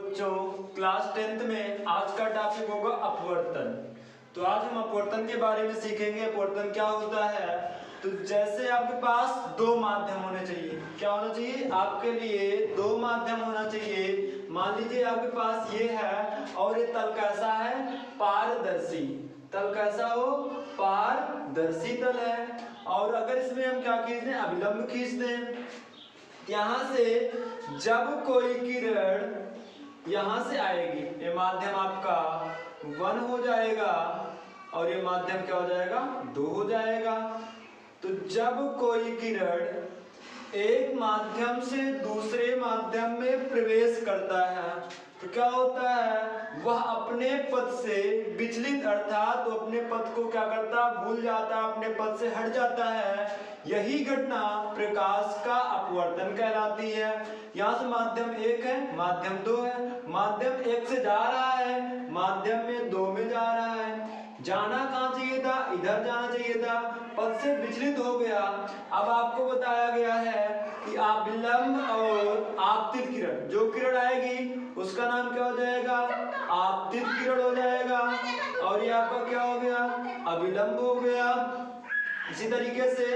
बच्चों class 10th में आज का टॉपिक होगा अपवर्तन। तो आज हम अपवर्तन के बारे में सीखेंगे। अपवर्तन क्या होता है? तो जैसे आपके पास दो माध्यम होने चाहिए। क्या होना चाहिए? आपके लिए दो माध्यम होना चाहिए। मान लीजिए आपके पास ये है और ये तल कैसा है? पारदर्शी। तल कैसा हो? पारदर्शी तल है। और अगर इसमें हम क्या खींच दें? अभिलंब खींच दें। यहाँ से जब कोई किरण यहां से आएगी, ये माध्यम आपका 1 हो जाएगा और ये माध्यम क्या हो जाएगा? 2 हो जाएगा। तो जब कोई किरण एक माध्यम से दूसरे माध्यम में प्रवेश करता है तो क्या होता है? वह अपने पथ से विचलित अर्थात वो अपने पथ को क्या करता? भूल जाता, अपने पथ से हट जाता है। यही घटना प्रकाश का अपवर्तन कहलाती है। यहाँ से माध्यम 1 है, माध्यम 2 है। माध्यम 1 से जा रहा है, माध्यम में 2 में जा रहा है। जाना कहाँ चाहिए था? इधर जाना चाहिए था, पथ से विचलित हो गया। अब आपको बताया गया है कि अभिलंब और आपतित किरण, जो किरण आएगी उसका नाम क्या हो जाएगा? आपतित किरण हो जाएगा। और ये आपका क्या हो गया? अभिलंब हो गया। इसी तरीके से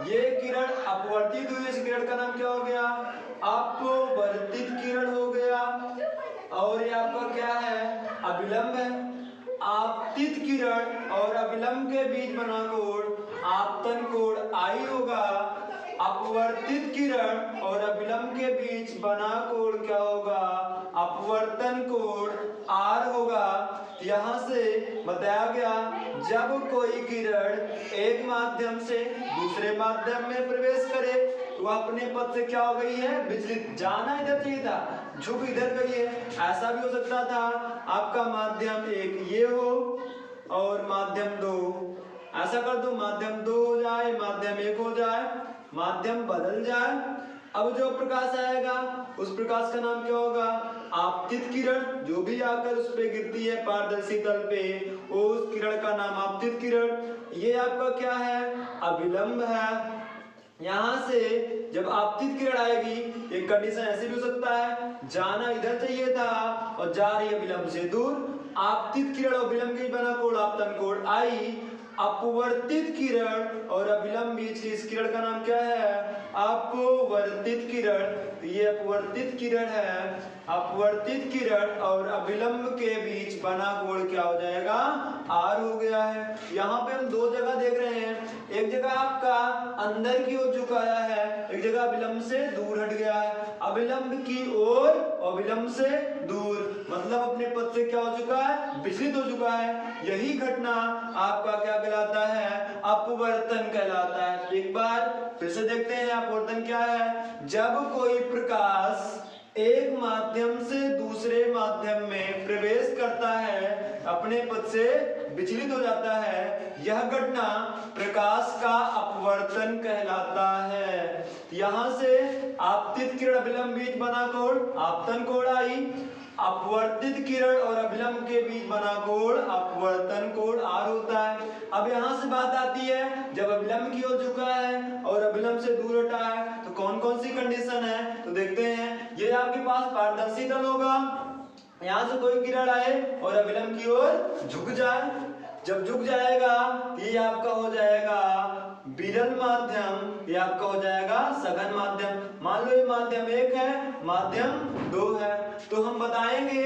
ये किरण अपवर्तित हुई, इस किरण का नाम क्या हो गया? अपवर्तित किरण हो गया। और ये आपका क्या है? अभिलंब है। आपतित किरण और अभिलंब के बीच बना कोण आपतन कोण आई होगा। अपवर्तित किरण और अभिलंब के बीच बना कोण क्या होगा? अपवर्तन कोण आर होगा। यहाँ से बताया गया जब कोई किरण एक माध्यम से दूसरे माध्यम में प्रवेश करे तो अपने पथ से क्या हो गई है? विचलित। जाना इधर चाहिए था, झुक इधर गई है। ऐसा भी हो सकता था आपका माध्यम 1 ये हो और माध्यम 2, ऐसा कर दो माध्यम 2 हो जाए, माध्यम 1 हो जाए, माध्यम बदल जाए। अब जो प्रकाश आएगा उस प्रकाश का नाम क्या होगा? आपतित किरण। जो भी आकर उस पे गिरती है पारदर्शी तल पे, उस किरण का नाम आपतित किरण। ये आपका क्या है? अभिलंब है। यहाँ से जब आपतित किरण आएगी, एक कंडीशन ऐसे भी हो सकता है, जाना इधर चाहिए था और जा रही है विलंब से दूर। आपतित किरण और विलंब के बना कोण आपतन कोण आई। अपवर्तित किरण और अभिलंब बीच की इस किरण का नाम क्या है? अपवर्तित किरण। ये अपवर्तित किरण है। अपवर्तित किरण और अभिलंब के बीच बना कोण क्या हो जाएगा? आर हो गया है। यहाँ पे हम दो जगह देख रहे हैं, एक जगह आपका अंदर की ओर झुकाया है, एक जगह अभिलंब से दूर हट गया है। अभिलंब की ओर अभिलंब से दूर, मतलब अपने पथ से क्या हो चुका है? विचलित हो चुका है। यही घटना आपका क्या कहलाता है? अपवर्तन कहलाता है। एक बार फिर से देखते हैं अपवर्तन क्या है। जब कोई प्रकाश एक माध्यम से दूसरे माध्यम में प्रवेश करता है, अपने पथ से विचलित हो जाता है, यह घटना प्रकाश का अपवर्तन कहलाता है। यहाँ से आपतित किरण अभिलंब बीच बना कोण आपतन कोण आई। अपवर्तित किरण और अभिलंब के बीच बना कोण अपवर्तन कोण आर होता है। अब यहाँ से बात आती है, जब अभिलंब की ओर झुका है और अभिलंब से दूर हटा है तो कौन कौन सी कंडीशन है? तो देखते हैं। ये आपके पास पारदर्शी तल होगा, यहाँ से कोई किरण आए और अभिलंब की ओर झुक जाए। जब झुक जाएगा ये आपका हो जाएगा विरल माध्यम, ये आपका हो जाएगा सघन माध्यम। मान लो ये माध्यम 1 है, माध्यम 2 है। तो हम बताएंगे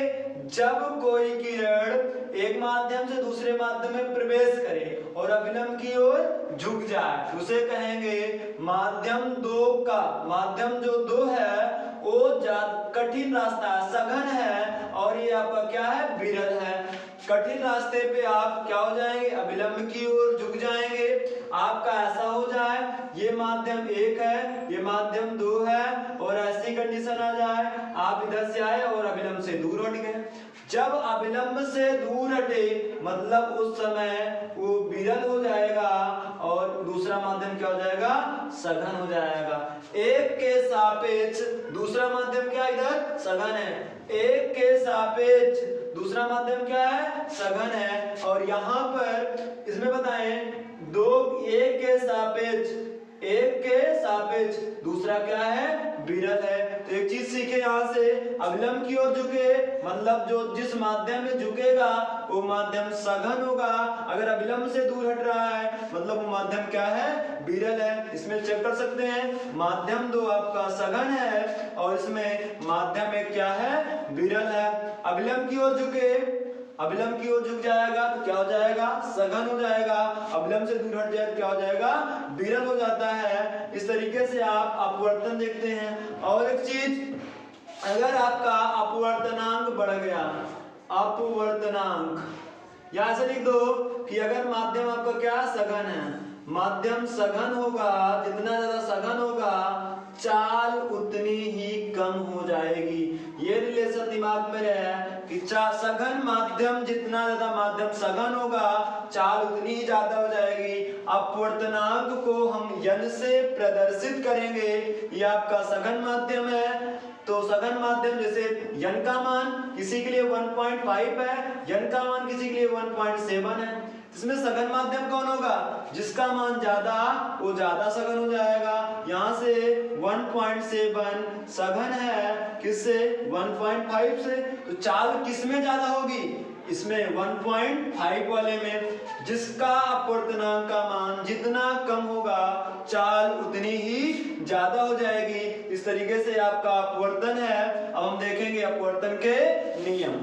जब कोई किरण एक माध्यम से दूसरे माध्यम में प्रवेश करे और अभिलंब की ओर झुक जाए, उसे कहेंगे माध्यम 2 का। माध्यम जो 2 है वो कठिन रास्ता है, सघन है, और ये आपका क्या है? विरल है। कठिन रास्ते पे आप क्या हो जाएंगे? अभिलंब की ओर झुक जाएंगे। आपका ऐसा हो जाए ये माध्यम 1 है, ये माध्यम 2 है, और ऐसी कंडीशन आ जाए आप इधर से आए और अभिलंब से दूर हट गए। जब अभिलंब से दूर हटे मतलब उस समय वो विरल हो जाएगा और दूसरा माध्यम क्या हो जाएगा? सघन हो जाएगा। एक के सापेक्ष दूसरा माध्यम क्या इधर? सघन है। एक के सापेक्ष दूसरा माध्यम क्या है? सघन है। और यहाँ पर इसमें बताएं एक के सापेक्ष सापेक्ष, दूसरा क्या है, विरल है। तो एक चीज सीखे यहाँ से, अविलंब की ओर झुके मतलब जो जिस माध्यम में झुकेगा वो माध्यम सघन होगा, अगर अविलंब से दूर हट रहा है मतलब वो माध्यम क्या है, विरल है। इसमें चेक कर सकते हैं, माध्यम 2 आपका सघन है और इसमें माध्यम 1 क्या है, विरल है। अविलंब की ओर झुके, अविलंब की ओर झुक जाएगा तो क्या हो जाएगा, सघन हो जाएगा, अविलंब से दूर हट जाए तो क्या हो जाएगा, विरल हो जाता है। इस तरीके से आप अपवर्तन देखते हैं। और एक चीज, अगर आपका अपवर्तनांक बढ़ गया, अपवर्तनांक या ऐसे लिख दो कि अगर माध्यम आपका क्या सघन है, माध्यम सघन होगा, जितना ज्यादा सघन होगा चाल उतनी ही कम हो जाएगी। ये रिलेशन दिमाग में रहे कि सघन माध्यम, जितना ज्यादा माध्यम सघन होगा चाल उतनी ही ज्यादा हो जाएगी। अपवर्तनांक को हम n से प्रदर्शित करेंगे। ये आपका सघन माध्यम है, तो सघन माध्यम जैसे n का मान किसी के लिए 1.5 है, n का मान किसी के लिए 1.7 है। इसमें सघन माध्यम कौन होगा, जिसका मान ज्यादा वो ज्यादा सघन हो जाएगा। यहाँ से 1.7 सघन है, किससे, 1.5 से। तो चाल किसमें ज्यादा होगी, इसमें 1.5 वाले में। जिसका अपवर्तनांक का मान जितना कम होगा चाल उतनी ही ज्यादा हो जाएगी। इस तरीके से आपका अपवर्तन है। अब हम देखेंगे अपवर्तन के नियम।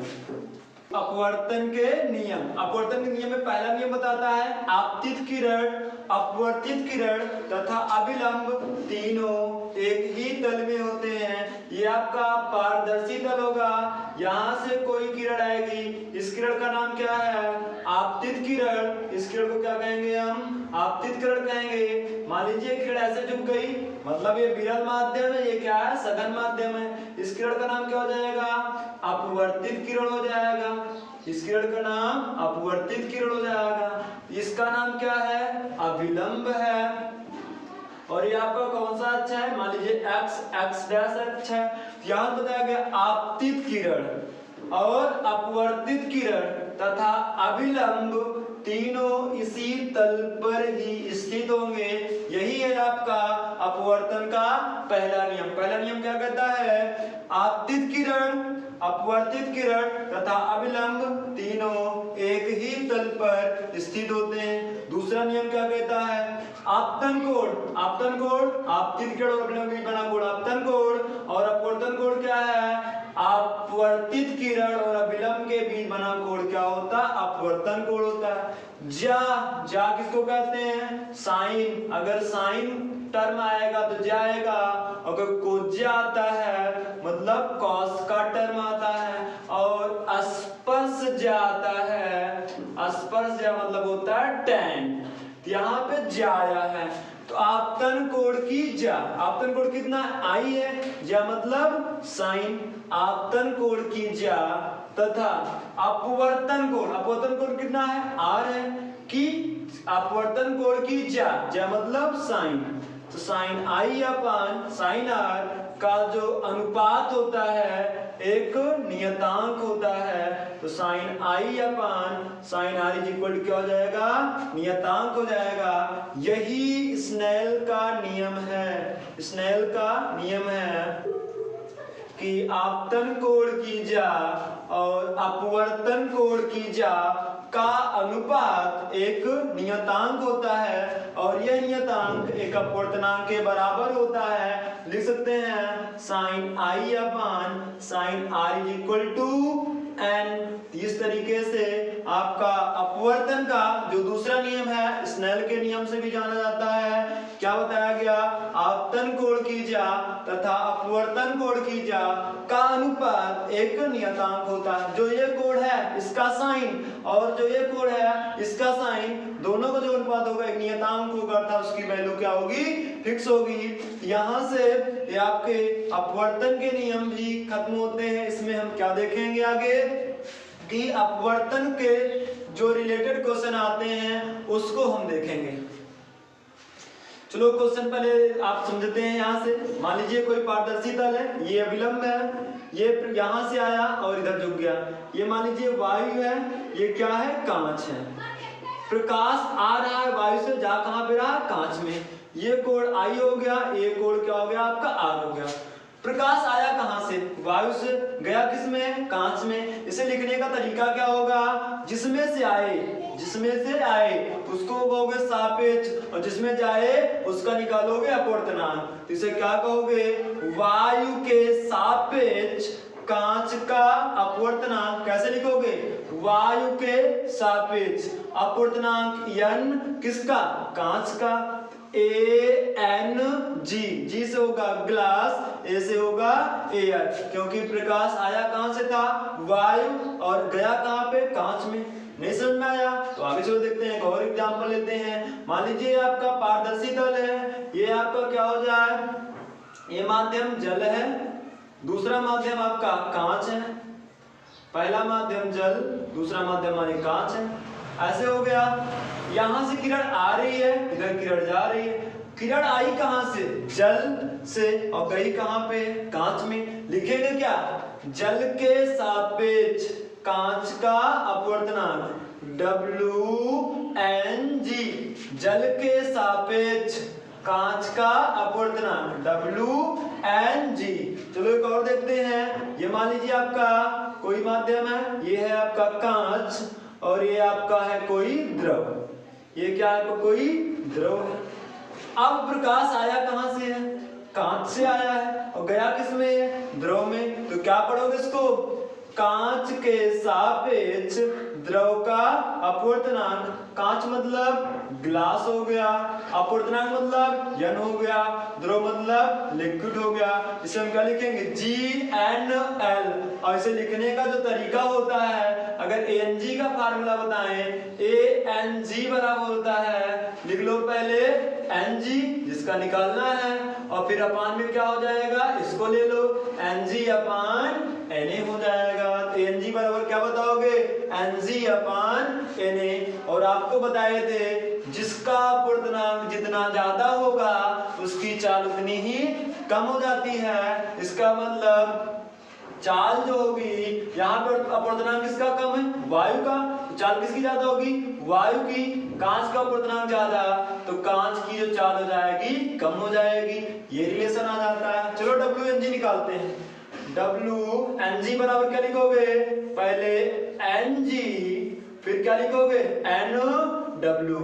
अपवर्तन के नियम, अपवर्तन के नियम में पहला नियम बताता है आपतित किरण, अपवर्तित किरण तथा अभिलंब तीनों एक ही तल में होते हैं। ये आपका पारदर्शी तल होगा, यहाँ से कोई किरण आएगी, इस किरण का नाम क्या है, आपतित किरण। इस किरण को क्या कहेंगे हम, आपतित किरण कहेंगे। मान लीजिए किरण ऐसे झुक गई, मतलब ये विरल माध्यम है, ये क्या है, सघन माध्यम है। इस किरण का नाम क्या हो जाएगा, अपवर्तित किरण हो जाएगा। इस किरण का नाम अपवर्तित किरण हो जाएगा। इसका नाम क्या है, अभिलंब है। और ये आपका कौन सा अक्ष है, मान लीजिए x डैश अक्ष है। यहाँ बताया गया आपतित किरण और अपवर्तित किरण तथा अभिलंब तीनों इसी तल पर ही स्थित होंगे। यही है आपका अपवर्तन का पहला नियम। पहला नियम क्या कहता है, आपतित किरण, अपवर्तित किरण तथा अभिलंब तीनों एक ही तल पर स्थित होते हैं। दूसरा नियम क्या कहता है, आपतन कोण, आपतन कोण, आपतित किरण और अभिलंब के बना कोण आपतन कोण, और अपवर्तन कोण क्या है, अपवर्तित किरण और अभिलंब के बीच बना कोण क्या होता है, अपवर्तन कोण होता है। जा किसको कहते हैं, साइन। अगर साइन टर्म आएगा तो जा आएगा, अगर कोज्या आता है मतलब कॉस का टर्म आता है, और स्पर्श जा आता है, स्पर्श जा मतलब होता है टैन। यहाँ पे जा आया है, तो आपतन कोण की जा, आपतन कोण कितना आई है, जा मतलब साइन, आपतन कोण की जा तथा अपवर्तन कोण, अपवर्तन कोण कितना है, आर है, कि अपवर्तन कोण की जा मतलब साइन। तो sine i upon sine r का जो अनुपात होता है एक नियतांक होता है। तो sine i upon sine r is equal to क्या हो जाएगा, नियतांक हो जाएगा। यही स्नेल का नियम है, स्नेल का नियम है कि आपतन कोण की जा और अपवर्तन कोण की जा का अनुपात एक नियतांक होता है, और यह नियतांक एक अपवर्तनांक के बराबर होता है। लिख सकते हैं sine i upon sine r is equal to n. इस तरीके से आपका अपवर्तन का जो दूसरा नियम है स्नेल के नियम से भी जाना जाता है। क्या बताया गया, आपतन कोण की जा तथा अपवर्तन कोण की जा का अनुपात एक नियतांक होता है। जो ये कोण है इसका साइन और जो ये कोण है इसका साइन, दोनों का जो अनुपात होगा एक नियतांक होगा, अर्थात उसकी वैल्यू क्या होगी, फिक्स होगी। यहाँ से ये आपके अपवर्तन के नियम भी खत्म होते हैं। इसमें हम क्या देखेंगे आगे कि अपवर्तन के जो रिलेटेड क्वेश्चन आते हैं उसको हम देखेंगे। चलो क्वेश्चन पहले आप समझते हैं। यहाँ से मान लीजिए कोई पारदर्शी तल है, ये अभिलंब है, ये यहाँ से आया और इधर झुक गया। ये मान लीजिए वायु है, ये क्या है, कांच है। प्रकाश आ रहा है वायु से, जा कहाँ पे रहा, कांच में। ये कोण आई हो गया, ये कोण क्या हो गया आपका आर हो गया। प्रकाश आया कहां से? वायु से। गया किसमें? कांच में। इसे लिखने का तरीका क्या होगा? जिसमें से आए उसको कहोगे सापेक्ष और जिसमें जाए उसका निकालोगे अपवर्तनांक। तो इसे क्या कहोगे? वायु के सापेक्ष कांच का अपवर्तनांक। कैसे लिखोगे? वायु के सापेक्ष अपवर्तनांक n किसका? कांच का। ANG, जी से होगा ग्लास, ए से होगा एयर, क्योंकि प्रकाश आया कहां से था? वायु, और गया कहां पे? कांच में। नहीं समझ में आया? तो आगे चलो देखते हैं, एक और एग्जांपल लेते हैं। मान लीजिए आपका पारदर्शी तल है, ये आपका क्या हो जाए? ये माध्यम जल है, दूसरा माध्यम आपका कांच है। पहला माध्यम जल, दूसरा माध्यम माने कांच है। ऐसे हो गया। यहां से किरण आ रही है, इधर किरण जा रही है। किरण आई कहां से? जल से, और गई कहां पे? कांच में। लिखेंगे क्या? जल के सापेक्ष कांच का अपवर्तनांक WNG, जल के सापेक्ष कांच का अपवर्तनांक WNG। चलो एक और देखते हैं। ये मान लीजिए आपका कोई माध्यम है, ये है आपका कांच, और ये आपका है कोई द्रव। ये क्या है? कोई द्रव है। अब प्रकाश आया कहां से है? कांच से आया है, और गया किसमें है? द्रव में। तो क्या पढ़ोगे इसको? कांच के सापेक्ष द्रव का अपवर्तनांक। कांच मतलब ग्लास हो गया, अपवर्तनांक मतलब n हो गया, द्रव मतलब लिक्विड हो गया। इसे हम क्या लिखेंगे? GNL। और इसे लिखने का जो तरीका होता है, अगर ANG का फार्मूला बताएं, ANG बराबर होता है, लिख लो पहले NG जिसका निकालना है, और फिर अपान में क्या हो जाएगा? इसको ले लो, NG अपान Na हो जाएगा। तो NG बराबर क्या बताओगे? NG upon Na। और आपको बताए थे जिसका अपवर्तनांक जितना ज्यादा होगा उसकी चाल उतनी ही कम हो जाती है। इसका मतलब चाल जो होगी, यहाँ पर अपवर्तनांक किसका कम है? वायु का। चाल किसकी ज्यादा होगी? वायु की। कांच का अपवर्तनांक ज्यादा, तो कांच की जो चाल हो जाएगी कम हो जाएगी। ये रिलेशन आ जाता है। चलो WNG निकालते हैं। WNG बराबर क्या लिखोगे? पहले NG, फिर क्या लिखोगे? NW,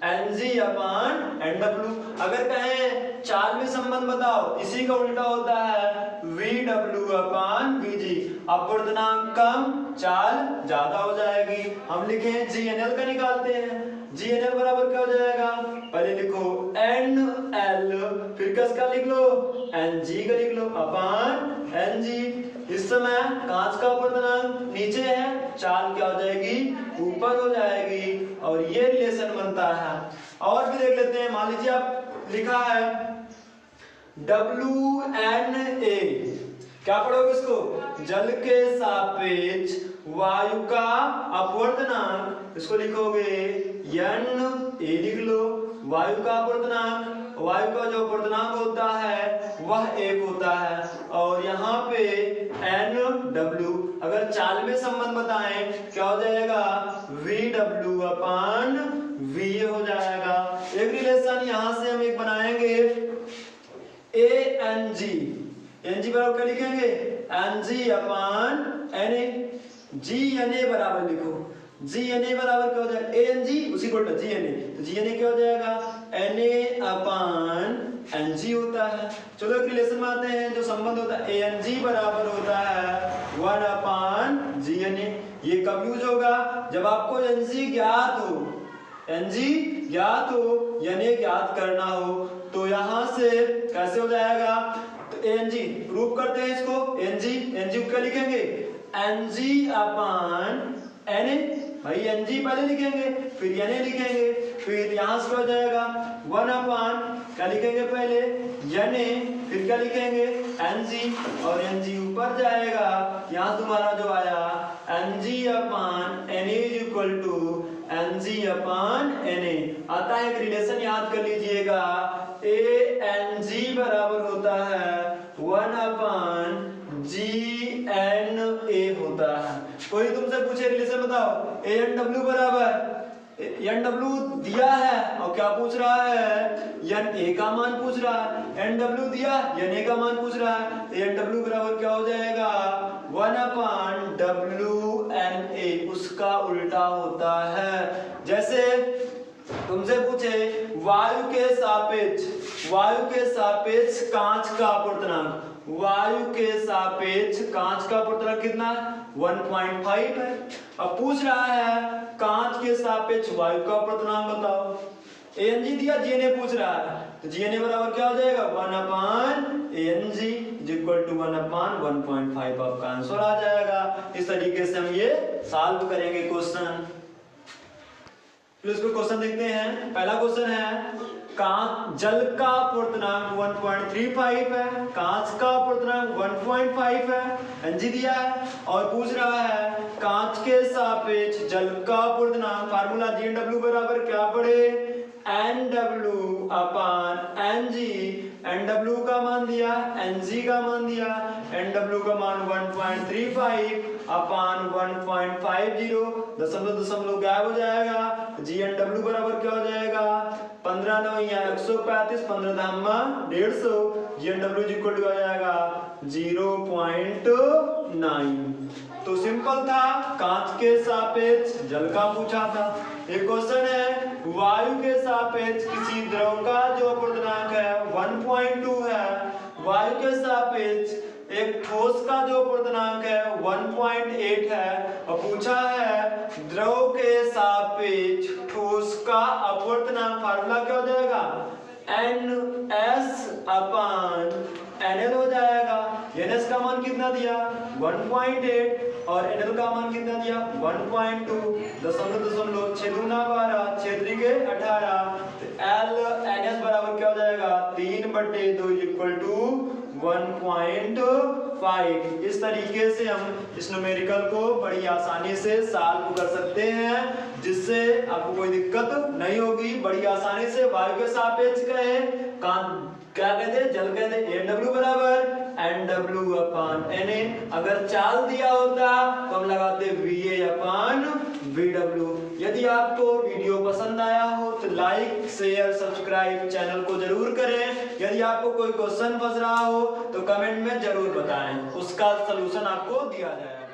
NG अपान NW। अगर कहें चाल में संबंध बताओ, इसी का उल्टा होता है VW अपान VG। अपवर्तनांक कम, चाल ज्यादा हो जाएगी। हम लिखें GNL का निकालते हैं। GNL बराबर क्या हो जाएगा? पहले लिखो NL, फिर किसका लिख लो? NG का लिख लो अपान NG। इस समय कांच का अपवर्तनांक नीचे है, चाल क्या हो जाएगी? ऊपर हो जाएगी, और ये रिलेशन बनता है। और भी देख लेते हैं। मान लीजिए आप लिखा है WNA, क्या पढ़ोगे इसको? जल के सापेक्ष वायु का अपवर्तनांक। इसको लिखोगे NA, लिख लो। वायु का अपवर्तनांक, वायु का जो अपवर्तनांक होता है वह 1 होता है, और यहाँ पे NW। अगर चाल में संबंध बताएं क्या हो जाएगा? VW अपान VA हो जाएगा। एक रिलेशन यहाँ से हम एक बनाएंगे, ANG। NG बराबर क्या लिखेंगे? NG upon NA। GNA बराबर लिखो। GNA बराबर क्या हो जाएगा? ANG उसी को GNA, तो GNA क्या हो जाएगा? NA अपान NG होता है। चलो एक रिलेशन में आते हैं। जो संबंध होता है ANG बराबर होता है 1 अपान GNA। ये कब यूज होगा? जब आपको NG ज्ञात हो, NG ज्ञात हो, NA ज्ञात करना हो। तो यहां से कैसे हो जाएगा? तो ANG प्रूव करते हैं इसको। NG को क्या लिखेंगे? NG upon NA। भाई NG पहले लिखेंगे, फिर NA लिखेंगे, फिर यहाँ से क्या हो जाएगा? 1 अपान क्या लिखेंगे? पहले NA, फिर क्या लिखेंगे? NG, और NG ऊपर जाएगा। यहाँ तुम्हारा जो आया NG upon NA is equal to NG upon NA आता है। एक रिलेशन याद कर लीजिएगा, ANG बराबर होता है 1 अपान GNA होता है। कोई तुमसे पूछे रिलेशन बताओ, ANW बराबर एन डब्ल्यू दिया है और क्या पूछ रहा है, एन ए का मान पूछ रहा है। एन डब्ल्यू दिया, एन ए का मान पूछ रहा है, एन डब्ल्यू बराबर क्या हो जाएगा 1/WNA, उसका उल्टा होता है। जैसे तुमसे पूछे वायु के सापेक्ष कांच का अपवर्तनांक, वायु के सापेक्ष कांच का अपवर्तनांक कितना 1.5 है। अब पूछ रहा है कांच के सापेक्ष वायु का अपवर्तनांक बताओ। एन जी दिया, जी एन ए पूछ रहा है, तो जी एन ए बराबर क्या हो जाएगा 1/Ang इक्वल टू 1/1.5 आपका आंसर आ जाएगा। इस तरीके से हम ये सॉल्व करेंगे क्वेश्चन। फिर इसको क्वेश्चन देखते हैं। पहला क्वेश्चन है जल का अपवर्तनांक 1.35 है, कांच का अपवर्तनांक 1.5 है, एनजी दिया है और पूछ रहा है कांच के सापेक्ष जल का अपवर्तनांक। फार्मूला जीएनडब्ल्यू बराबर क्या पड़े NW अपान NG। NW का मान दिया, NG का मान दिया, NW का मान 1.35 अपान 1.50, दशमलव गायब हो जाएगा। GNW बराबर क्या हो जाएगा 15 9 या 135, 15 धामा 150, GNW इक्वल टू आ जाएगा 0.9। तो सिंपल था, कांच के सापेक्ष जल का पूछा था। एक क्वेश्चन है वायु के सापेक्ष किसी द्रव का जो अपवर्तनांक है 1.2 है, वायु के सापेक्ष एक ठोस का जो अपवर्तनांक है 1.8 है और पूछा है द्रव के सापेक्ष ठोस का अपवर्तनांक। फार्मूला क्या हो जाएगा NS अपान NL हो जाएगा। NS का मान कितना दिया 1.8 और NL का मान कितना दिया 1.2, दशमलव 6 दूना 12, 6 त्रिके 18, तो NS बराबर क्या हो जाएगा 3/2 इक्वल टू 1.5। इस तरीके से हम इस न्यूमेरिकल को बड़ी आसानी से सॉल्व कर सकते हैं, जिससे आपको कोई दिक्कत नहीं होगी। बड़ी आसानी से वायु के सापेक्ष कहे क्या कहते हैं जल कहते हैं NW बराबर NW अपान NA। अगर चाल दिया होता तो हम लगाते VA अपान VW। यदि आपको वीडियो पसंद आया हो तो लाइक शेयर सब्सक्राइब चैनल को जरूर करें। यदि आपको कोई क्वेश्चन फंस रहा हो तो कमेंट में जरूर बताएं, उसका सलूशन आपको दिया जाएगा।